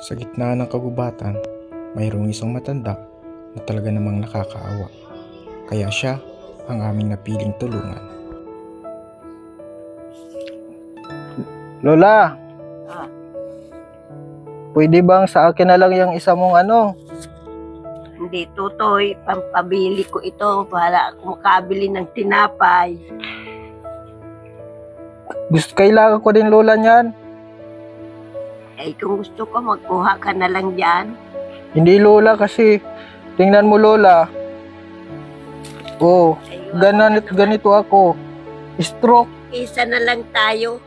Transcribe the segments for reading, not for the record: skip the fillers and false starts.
Sa gitna ng kagubatan, mayroong isang matanda na talaga namang nakakaawa. Kaya siya ang aming napiling tulungan. Lola, Ah, pwede bang sa akin na lang yung isa mong hindi, Totoy. Pampabili ko ito para ako makabili ng tinapay. kailangan ko din Lola niyan. Eh, kung gusto ko, magkuha ka na lang dyan. Hindi Lola kasi, tingnan mo Lola. Oh, Ay, ganito ako. Stroke. Isa na lang tayo.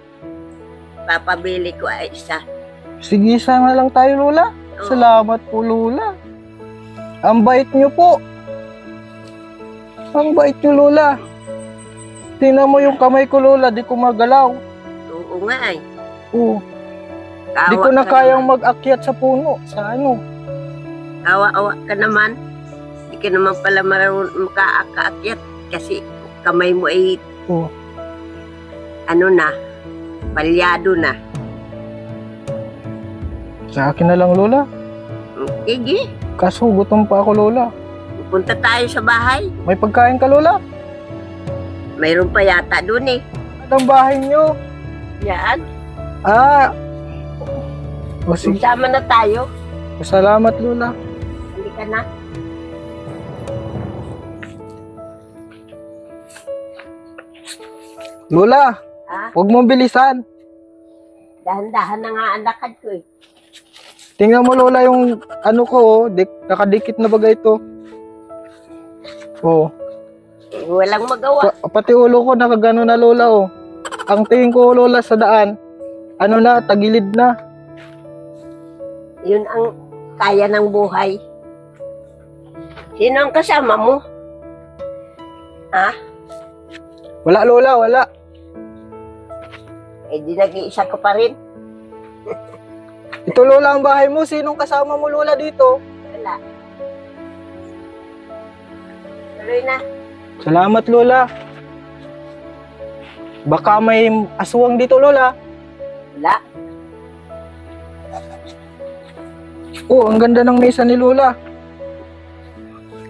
Papabili ko ay isa. Sige, isa na lang tayo Lola. Oo. Salamat po Lola. Ang bait niyo po. Ang bait niyo Lola. Tingnan mo yung kamay ko Lola, di ko magalaw. Oo nga eh. Oh, di Kawa ko na ka kayang naman. mag-akyat sa puno. Sa Kawa-awa ka naman. Hindi ka naman pala marunong makaakyat kasi kamay mo ay Oh, palyado na. sa akin na lang Lola. Sige, Kaso gutom pa ako Lola. punta tayo sa bahay. May pagkain ka Lola? Mayroon pa yata dun eh. Anong bahay niyo? Yan. Ah. O sige. Sama na tayo. Salamat Lola. Halika na. Lola, Ha? huwag mong bilisan. Dahan-dahan na nga ang lakad ko eh. Tingnan mo Lola yung ko, nakadikit na bagay ito. Oh, Walang magawa. pati ulo ko nakagano na Lola oh. Ang tingin ko Lola sa daan, tagilid na. Yun ang kaya ng buhay. Sino ang kasama mo? Ha? Wala Lola, wala. Eh di nag-iisa ka pa rin. Ito Lola ang bahay mo, sinong kasama mo Lola dito? Wala. Tuloy na. Salamat Lola. Baka may aswang dito Lola. Wala. Oh, ang ganda ng mesa ni Lola.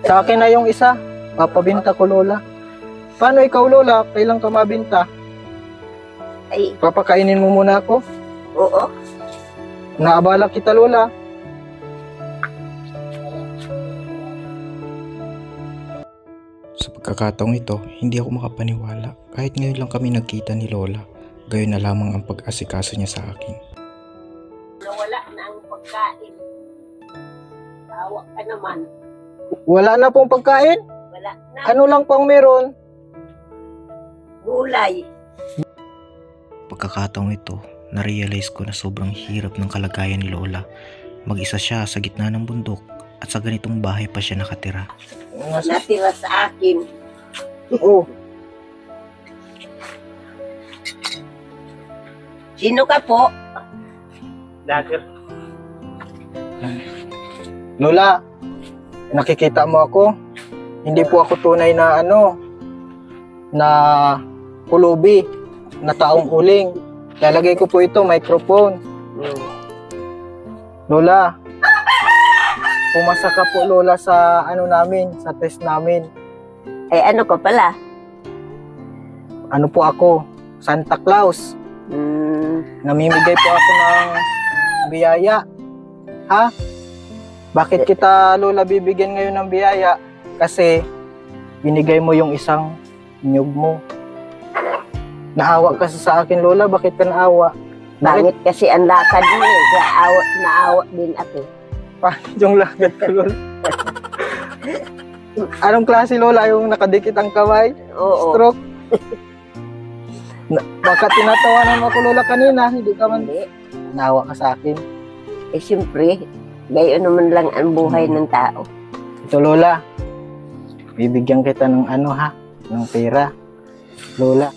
Sa akin na yung isa. Papabinta ko Lola. Paano ikaw Lola? Kailan ka mabinta? Ay, Papakainin mo muna ako. oo. Naabala kita Lola. Sa pagkakataong ito, hindi ako makapaniwala. Kahit ngayon lang kami nagkita ni Lola, gayon na lamang ang pag-asikaso niya sa akin. Nawala na ang pagkain. Tawa ka naman. Wala na pong pagkain? Wala na. Ano lang pang meron? Gulay. Pagkakataong ito, na-realize ko na sobrang hirap ng kalagayan ni Lola. Mag-isa siya sa gitna ng bundok at sa ganitong bahay pa siya nakatira. Natira sa akin. Oh, Sino ka po? Lola, nakikita mo ako? Hindi po ako tunay na na kulubi, na taong uling. Lalagay ko po ito, microphone. Lola, pumasa ka po Lola sa namin, sa test namin. Ay, ano ka pala? Ano po ako? Santa Claus. Namimigay po ako ng biyaya. Ha? Bakit kita Lola bibigyan ngayon ng biyaya? Kasi binigay mo yung isang nyug mo. Naawa ka sa akin Lola, bakit ka naawa? Bakit kasi ang lakad mo eh. Kaya naawa din ako. Bakit yung lakad ko Lola? Anong klase Lola? Yung nakadikit ang kamay? Oo. Stroke? Baka tinatawanan mo ako Lola kanina, hindi ka man Hindi. naawa ka sa akin. Eh, siyempre, gayon naman lang ang buhay ng tao. Ito Lola, bibigyan kita ng ng pera. Lola,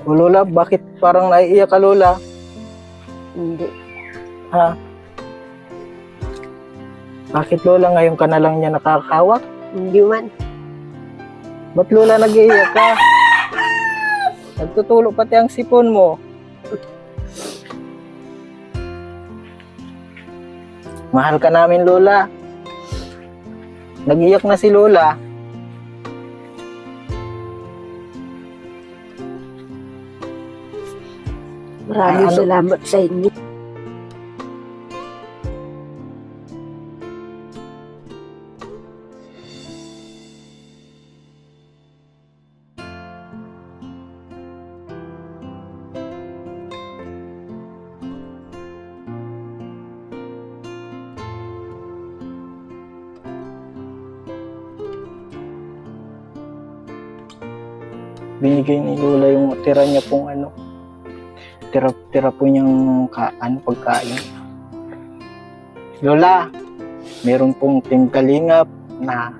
O Lola, bakit parang naiiyak ka Lola? Hindi. Ha? Bakit Lola ngayon ka na lang niya nakakawak? Hindi man. Ba't Lola nag-iiyak ka? Nagtutulo pati ang sipon mo. Mahal ka namin Lola. Nag-iyak na si Lola. Maraming Ano? salamat sa inyo. Binigay ni Lola yung tira niya pong tira po niyang pagkain. Lola, meron pong Team Kalingap na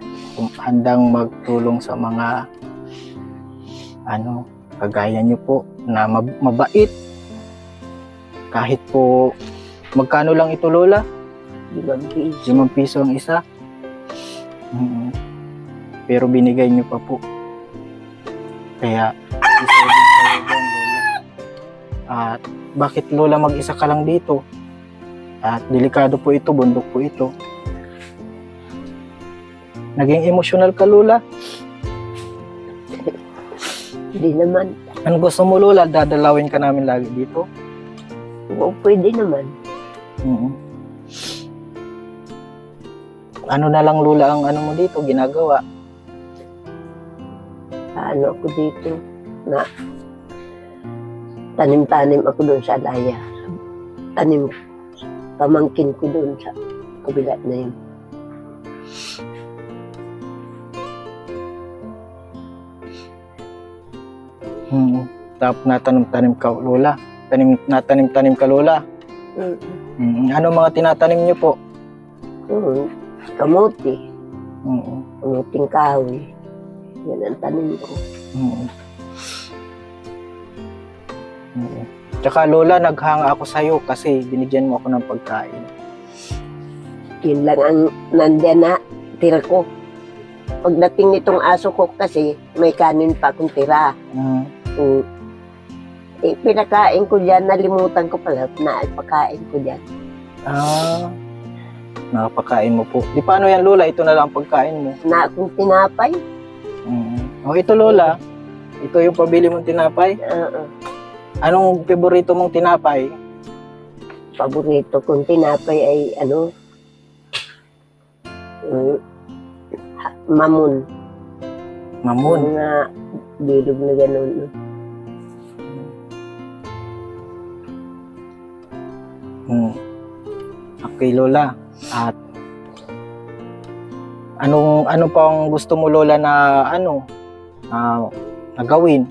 handang magtulong sa mga kagaya niyo po na mabait. Kahit po magkano lang ito Lola? 5 piso. 5 piso ang isa. Pero binigay niyo pa po. Kaya isa din kayo dyan, Lola. At bakit Lola mag-isa ka lang dito? At delikado po ito, bundok po ito. Naging emosyonal ka Lola. Hindi naman. Ano gusto mo Lola? Dadalawin ka namin lagi dito? Oo, pwede naman. Ano na lang Lola ang mo dito, ginagawa? Ano ako dito na tanim-tanim ako doon sa alaya. Tanim, pamangkin ko doon sa kabila na yun. Tapos natanim-tanim ka Lola. Natanim-tanim ka Lola. Ano mga tinatanim niyo po? Kamote. Kamuting kahoy. Yan ang tanim ko. Tsaka Lola, naghanga ako sa'yo kasi binigyan mo ako ng pagkain. Yun lang ang nandyan na tira ko. Pagdating nitong aso ko kasi may kanin pa akong tira. Pinakain ko dyan, nalimutan ko pala na ipakain ko dyan. Nakapakain mo po. Di paano yan Lola? Ito na lang ang pagkain mo. Na akong tinapay. Ito Lola. Ito yung pabili mong tinapay. Anong paborito mong tinapay? Paborito kong tinapay ay mamon. Mamon. Mga bilog na gano'n. Okay Lola. At ano pa ang gusto mo Lola na na gawin?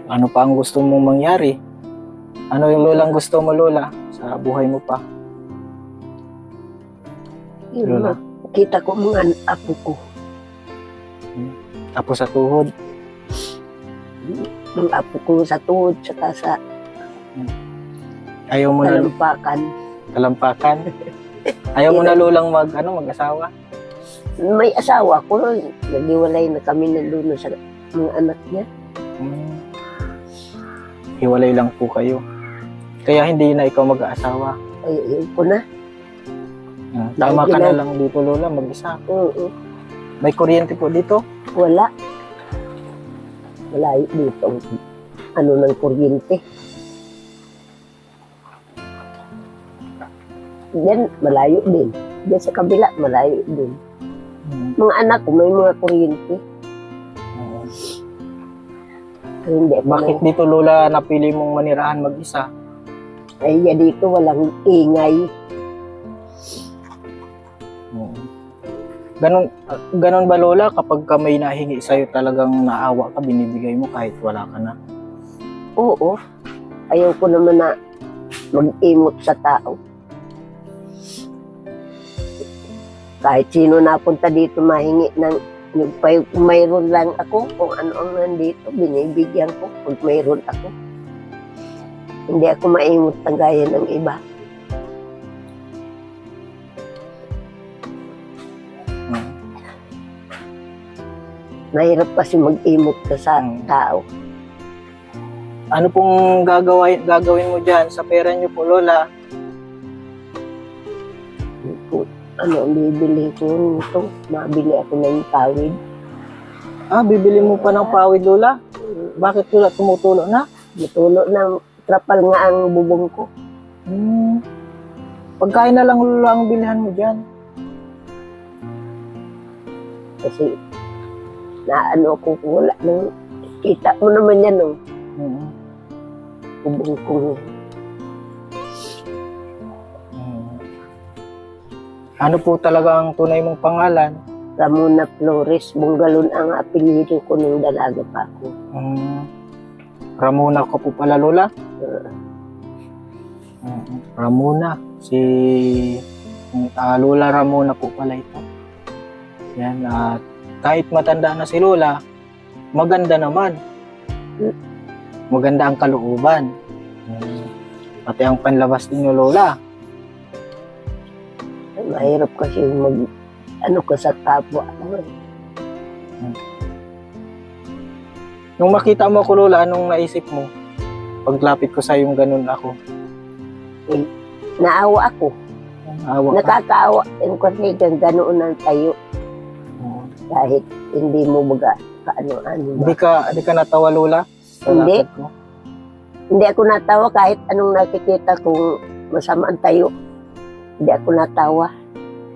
Ano pa ang gusto mong mangyari? Ano yung Lola ang gusto mo Lola sa buhay mo pa? Lola. Kita ko mga apo ko. Tapos sa tuhod? Mga apo ko sa tuhod, saka sa Ayaw mo na talampakan? Ayaw mo na Lolang mag-asawa? May asawa ko, naghiwalay na kami nandun sa mga anak niya. Hiwalay lang po kayo. Kaya hindi na ikaw mag-aasawa. Ay, yun ko na. Tama ka na lang dito Lola, mag-isa. Oo. May kuryente po dito? Wala. Malayo dito. Ng kuryente. Diyan, malayo din. Diyan sa kabila, malayo din. Mga anak ko, may mga kuryente. Hindi. Bakit dito Lola napili mong manirahan mag-isa? Ay, dito walang ingay. Ganon ba Lola kapag ka may nahingi sa'yo talagang naawa ka, binibigay mo kahit wala ka na? Oo. Ayaw ko naman na mag-imot sa tao. Kahit sino napunta dito mahingi ng kung mayroon lang ako, kung ano ang nandito, binibigyan ko kung mayroon ako. Hindi ako maimot na gaya ng iba. Mahirap kasi mag-imot ka sa tao. Ano pong gagawin mo dyan sa pera niyo po, Lola? Ano ang bibili ko nito? Mabili ako ng tawid. Bibili mo pa ng pawid, Lola? Bakit, Lola, tumutulo na? Tulo na, trapal nga ang bubong ko. Pagkain na lang, Lola, ang bilhan mo dyan. Kasi naano ko wala nang kita mo naman yan no. Bubong ko. Ano po talaga ang tunay mong pangalan? Ramona Flores, Bungalon ang apelyido ko nung dalaga pa ako. Ramona ko po pala, Lola? Ramona. Si Lola Ramona po pala ito. Yan, at kahit matanda na si Lola, maganda naman. Maganda ang kalooban. Pati ang panlabas ninyo, Lola. Mahirap kasi ano ka sa kapwa. Nung makita mo ako, Lola, anong naisip mo? Paglapit ko sa yung ganun ako. Naawa ako. Naawa ka? Nakakaawa. Yung kasi ganoon ang tayo. Kahit hindi mo baga kaano-ano ba. Hindi ka natawa, Lola? Hindi. Lakad mo? Hindi ako natawa kahit anong nakikita kung masama ang tayo. Hindi ako natawa.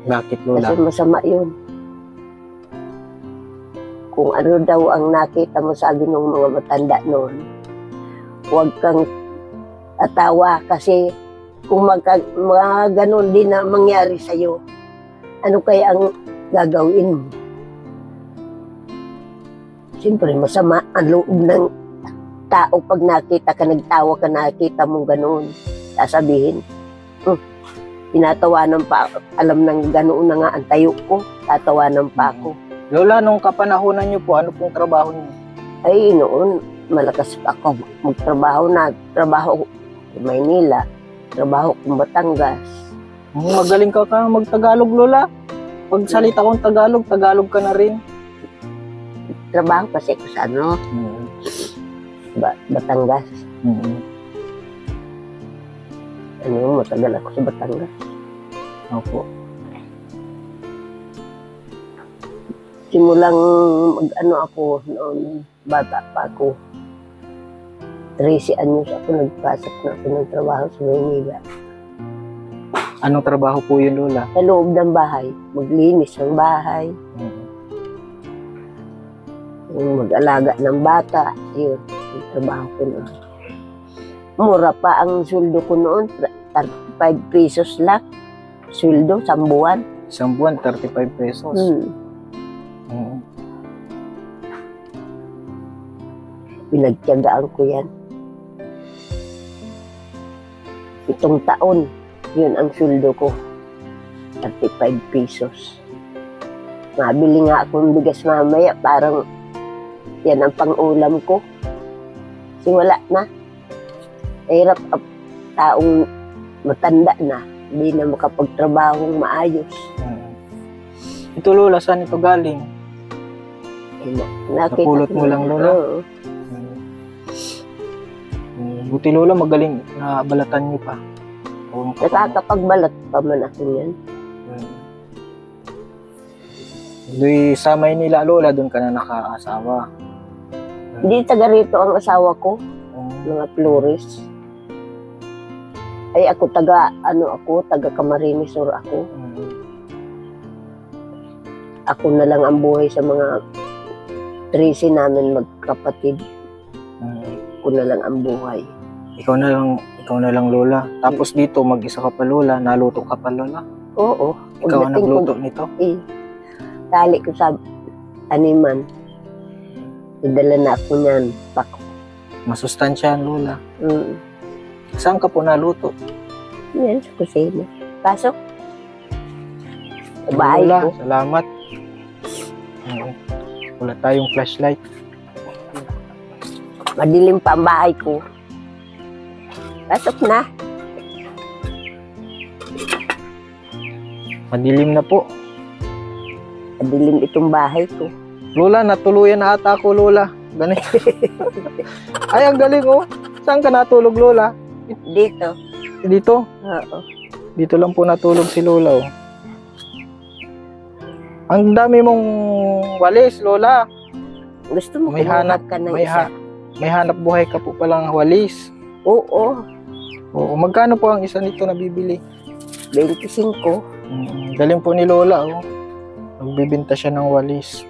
Bakit, Lola? Kasi masama yun. Kung ano daw ang nakita mo, sabi ng mga matanda noon, huwag kang atawa kasi kung mga ganun din na mangyari sa'yo, ano kaya ang gagawin mo? Siyempre, masama ang loob ng tao pag nakita ka, nagtawa ka, nakita mo ganun. Sasabihin, tinatawanan pa, alam ng ganoon na nga ang tayo ko, tatawanan pa ako. Lola, nung kapanahonan niyo po, ano pong trabaho niyo? Ay, noon, malakas pa ako magtrabaho na. Trabaho sa Maynila, trabaho ko Batangas. Magaling ka mag-Tagalog, Lola. Pag salita kong Tagalog, Tagalog ka na rin. Trabaho kasi ko sa ano, Batangas. Ano, matagal ako sa Batangas. Opo. Simulang mag-ano ako noon, bata pa ako. 13 anyos ako, nagpasok na ako ng trabaho sa Maynila. Anong trabaho po yun, Lola? Sa loob ng bahay, maglinis ng bahay, yung mag-alaga ng bata, yun, yung trabaho ko noon. Mura pa ang sweldo ko noon, 35 pesos lang. Sweldo, sa buwan. Isang buwan, 35 pesos. Pinagtiyagaan ko yan. 7 taon, yun ang sweldo ko. 35 pesos. Mabili nga akong bigas mamaya, parang yan ang pang-ulam ko. Kasi wala na. Hirap taong matanda na, hindi na makapagtrabahong maayos. Ito, Lola, saan ito galing? Napulot mo lang, Lola? Oo. Buti, Lola, magaling na balatan niyo pa. Nakakapagbalat pa man ako yan. Doon sa Maynila, Lola, doon ka na nakaasawa. Hindi taga rito ang asawa ko, mga Flores. Ay ako taga Camarines Sur ako. Ako na lang ang buhay sa mga 13 namin magkapatid. Ako na lang ang buhay. Ikaw na lang, Lola. Tapos dito, mag-isa ka pa, Lola. Naluto ka pa, Lola. Oo. Ikaw ang nagluto nito? Tali ko sa animan. Idala na ako niyan. Pako. Masustansyahan, Lola. Saan ka po naluto? Yan, sa kusina. Pasok. Sa bahay Lola, ko. salamat. Wala tayong flashlight. Madilim pa ang bahay ko. Pasok na. Madilim na po. Madilim itong bahay ko. Lola, natuluyan na ata ako, Lola. Ganito. Ay, ang galing, oh. Saan ka natulog, Lola? Dito. Dito. Oo. Dito lang po natulog si Lola, oh. Ang dami mong walis, Lola. Gusto mo May kumuha hanap, ka ng may, isa? may hanap buhay ka po palang walis. Oo. Oo, magkano po ang isa nito na bibili? 25. Galing po ni Lola, oh. Magbibinta siya ng walis.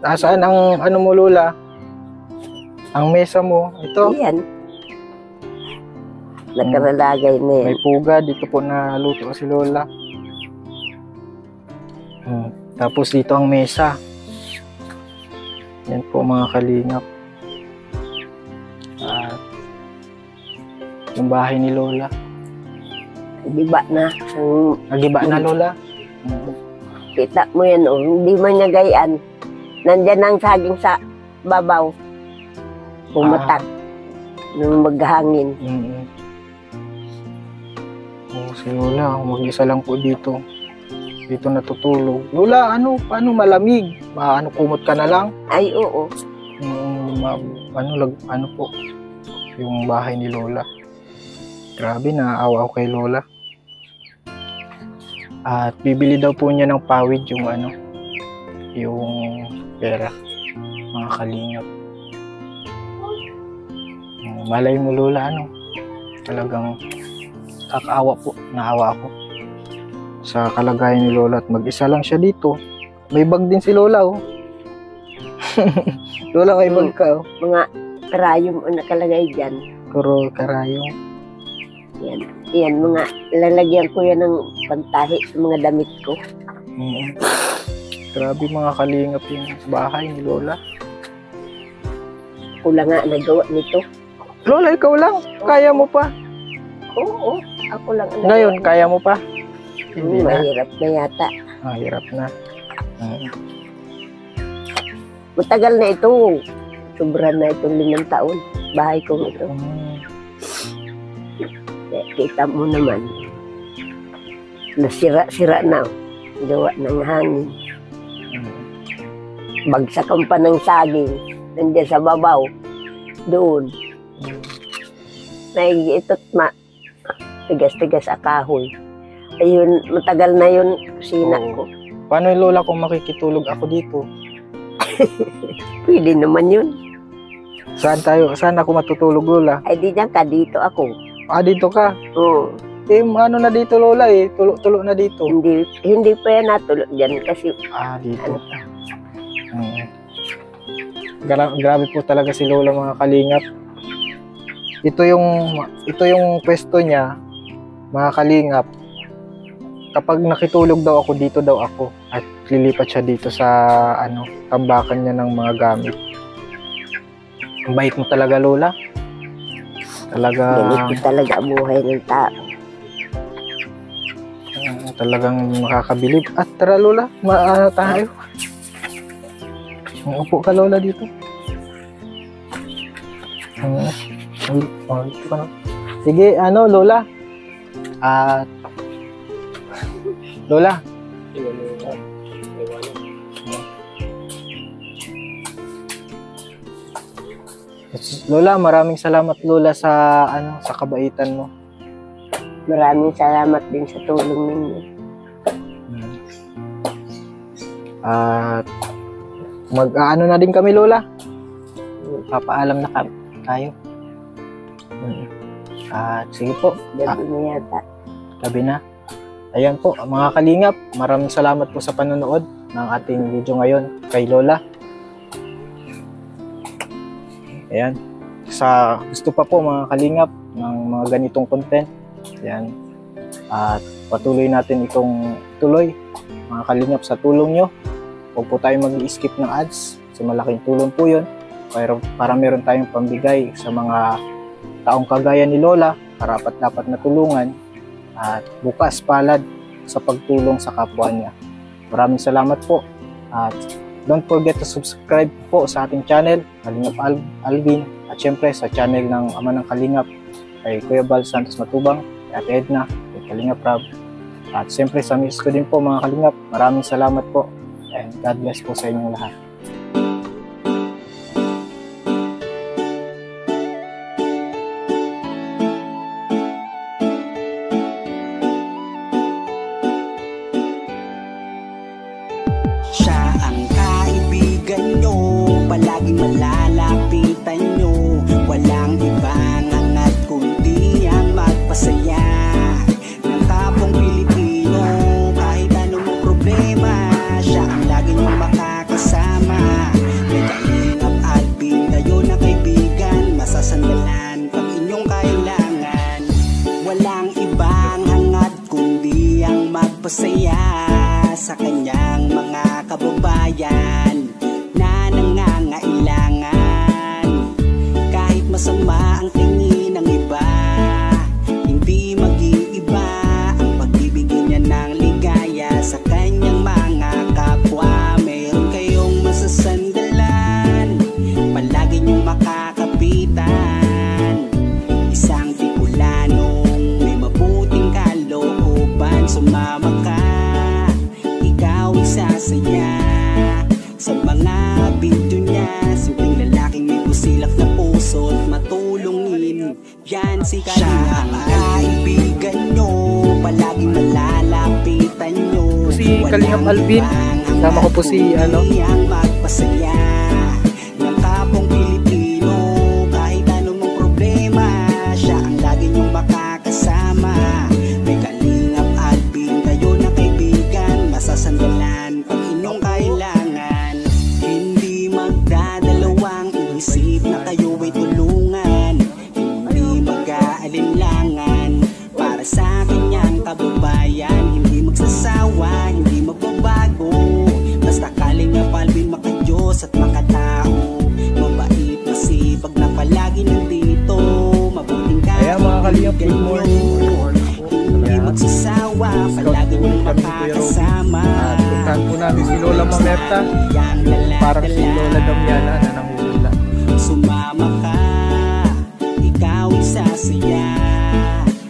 Nasaan ang ano mo, Lola? Ang mesa mo. Ito, Ayan. Nakaralagay na yan. may puga. Dito po naluto si Lola. Tapos dito ang mesa. Yan po mga kalingap. At yung bahay ni Lola. Diba na? Ang Nagiba na, Lola? kita mo yan, oh. Hindi man niya gayaan. Nandyan ang saging sa babaw. Pumatak. Nung maghangin. Oh, si Lola, mag-isa lang po dito. Dito natutulog. Lola, paano malamig? Kumot ka na lang? Ay, oo. Ano po, yung bahay ni Lola. Grabe, naaawa ako kay Lola. At bibili daw po niya ng pawid yung pera, mga kalingap. Malay mo, Lola, talagang kakaawa po, naawa ako sa kalagayan ni Lola at mag-isa lang siya dito. May bag din si Lola, oh. Lola, may bag ka, oh. Mga karayom ang nakalagay dyan. Kuro karayong. Yan. Yan, mga lalagyan ko yan ng pantahi sa mga damit ko. Grabe mga kalingap yung bahay ni Lola. Ako lang nga nagawa nito. Lola, ikaw lang. Kaya mo pa. Oo, ako lang ang Ngayon, kaya mo pa. Hindi na. mahirap na yata. Hirap na. Matagal na ito. Sobra na itong 5 taon. Bahay ko ito. Kita mo naman. Nasira-sira na. Gawa ng hangin. Bagsakan pa ng saging. Nandiyan sa babaw. Doon. Naigitot tigas-tigas akahoy. Ayun, matagal na yun kusina ko. Paano yung Lola kung makikitulog ako dito? Pwede naman yun. Saan ako matutulog, Lola? Ay di dyan ka, dito ako. Dito ka. Oo. Ano na dito, Lola, eh. Tulo na dito. Hindi pa yan natulog dyan kasi Dito. Grabe po talaga si Lola, mga kalingap. Ito yung pwesto niya, mga kalingap. Kapag nakitulog daw ako, dito daw ako. At lilipat siya dito sa tambakan niya ng mga gamit. Ang bait mo talaga, Lola. ganito talaga ang buhay ng tao. Talagang makakabilib. At tara, Lola, tayo. Upo ka, Lola, dito. Dito ka na. Sige, Lola. At Lola. Lola, maraming salamat, Lola, sa kabaitan mo. Maraming salamat din sa tulong ninyo. At na din kami, Lola. Papaalam na tayo. At sige po. Gabi na yata. Gabi na. Ayan po, mga kalingap, maraming salamat po sa panonood ng ating video ngayon kay Lola. Ayan. Gusto pa po, mga kalingap, ng mga ganitong content. Ayan. At patuloy natin itong tuloy, mga kalingap, sa tulong nyo. Huwag po tayo mag-i-skip ng ads. Kasi malaking tulong po yun. Para meron tayong pambigay sa mga taong kagaya ni Lola, karapat-dapat na tulungan. At bukas palad sa pagtulong sa kapwa niya. Maraming salamat po. At don't forget to subscribe po sa ating channel, Kalingap Alvin, at syempre sa channel ng Ama ng Kalingap, kay Kuya Bal Santos Matubang, kay Ate Edna, kay Kalingap Rab. At syempre sa miss ko din po mga Kalingap, maraming salamat po. And God bless po sa inyong lahat. Siya ang kaibigan nyo, palaging malalapitan nyo. Walang ibang angat kundi ang magpasaya ng kapong Pilipino. Kahit anong problema, siya ang lagi nyong makakasama. May Kalingap Alvin, kayo na kaibigan, masasandalan pag inyong kailangan. Walang ibang hangat kundi ang magpasaya sa kanyang mga kababayan na nangangailangan. Kahit masama ang tingin ng iba, hindi mag-iiba ang pagbibigay niya ng ligaya sa kanyang mga kapwa. Meron kayong masasandalan, palagi niyong makakapitan. Isang Bicolanong may mabuting kalooban, sumama ka, ikaw isasaya sa mga video niya. Simpleng lalaking may busilak na puso at matulungin, yan si Kalingap. Siya ang kaibigan nyo, palaging malalapitan nyo. Si Kalingap Alvin, kasama ko po si ang magpasaya ng kapong Pilipino. Kahit anong problema, siya ang lagi nyong makakasama. May Kalingap Alvin, kayo na kaibigan, masasandalan pag inyong kailangan. Hindi magdadalawang isip na kayo ay tulungan. Hindi mag-aalinlangan para sa kanyang kababayan. Hindi magsasawa, hindi magbabago. Basta Kalingap Alvin, maka-Diyos at makatao. Mabait, masipag na palagi nandito. Mabuting Kaya mga Kalingap, good morning. hindi magsasawa, palagi niyong makakasama. At puntahan po namin si Lola Mamerta, parang si Lola Damiana na nanguhula. Sumama ka, ikaw isasaya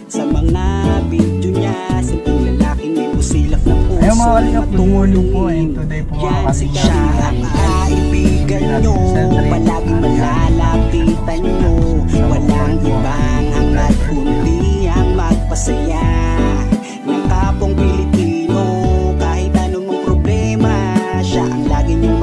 sa mga video niya. Simpleng lalaking may busilak na puso. Ayun mga Kalingap, good morning po. And today po mga Yan si Kalingap, siya ang kaibigan nyo, palaging malalapitan nyo. Walang ibang hangat kundi ang magpasaya ng kapong Pilipino. Kahit anong problema, siya ang lagi nyong